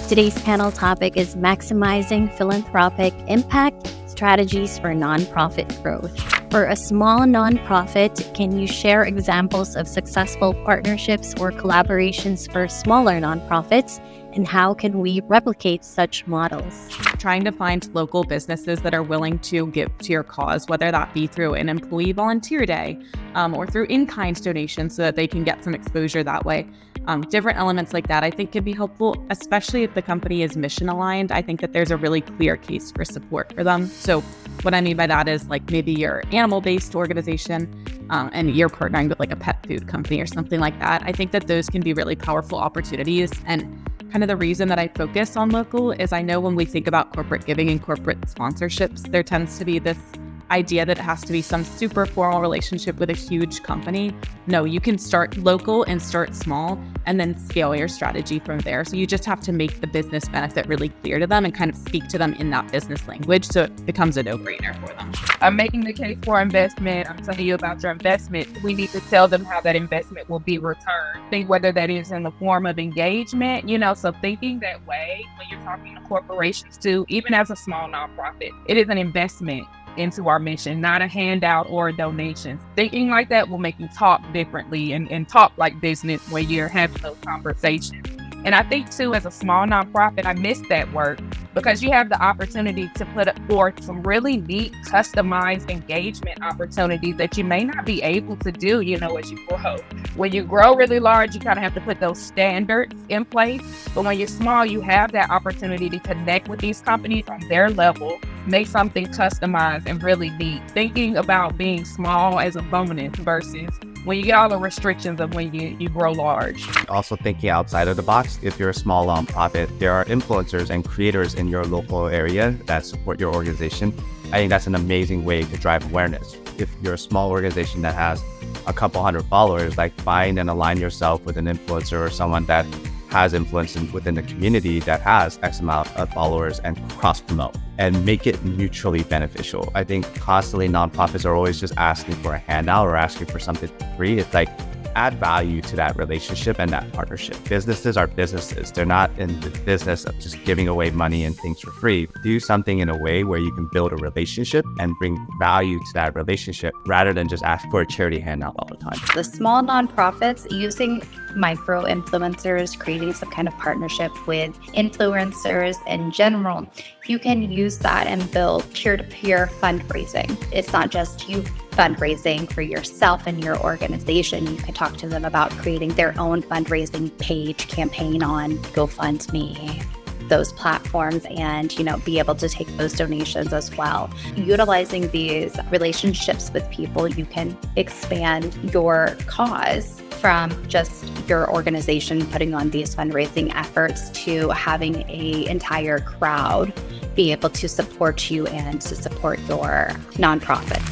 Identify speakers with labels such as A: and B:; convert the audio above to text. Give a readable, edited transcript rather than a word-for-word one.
A: Today's panel topic is maximizing philanthropic impact strategies for nonprofit growth. For a small nonprofit, can you share examples of successful partnerships or collaborations for smaller nonprofits? And how can we replicate such models?
B: Trying to find local businesses that are willing to give to your cause, whether that be through an employee volunteer day or through in-kind donations so that they can get some exposure that way. Different elements like that I think can be helpful, especially if the company is mission aligned. I think that there's a really clear case for support for them. So what I mean by that is like maybe you're an animal-based organization and you're partnering with like a pet food company or something like that. I think that those can be really powerful opportunities. And kind of the reason that I focus on local is I know when we think about corporate giving and corporate sponsorships, there tends to be this idea that it has to be some super formal relationship with a huge company. No, you can start local and start small and then scale your strategy from there. So you just have to make the business benefit really clear to them and kind of speak to them in that business language so it becomes a no-brainer for them.
C: I'm making the case for investment. I'm telling you about your investment. We need to tell them how that investment will be returned. Think whether that is in the form of engagement, so thinking that way when you're talking to corporations too, even as a small nonprofit, it is an investment into our mission, not a handout or a donation. Thinking like that will make you talk differently and talk like business when you're having those conversations. And I think too, as a small nonprofit, I miss that work because you have the opportunity to put forth some really neat, customized engagement opportunities that you may not be able to do, as you grow. When you grow really large, you kind of have to put those standards in place. But when you're small, you have that opportunity to connect with these companies on their level, make something customized and really neat. Thinking about being small as a bonus versus when you get all the restrictions of when you grow large.
D: Also thinking outside of the box. If you're a small nonprofit, there are influencers and creators in your local area that support your organization. I think that's an amazing way to drive awareness. If you're a small organization that has a couple hundred followers, like find and align yourself with an influencer or someone that has influence within the community that has X amount of followers and cross promote and make it mutually beneficial. I think constantly nonprofits are always just asking for a handout or asking for something free. It's like add value to that relationship and that partnership. Businesses are businesses. They're not in the business of just giving away money and things for free. Do something in a way where you can build a relationship and bring value to that relationship rather than just ask for a charity handout all the time.
A: The small nonprofits using micro influencers, creating some kind of partnership with influencers in general, you can use that and build peer-to-peer fundraising. It's not just you fundraising for yourself and your organization. You can talk to them about creating their own fundraising page, campaign on GoFundMe, those platforms, and be able to take those donations as well. Utilizing these relationships with people, you can expand your cause from just your organization putting on these fundraising efforts to having an entire crowd be able to support you and to support your nonprofit.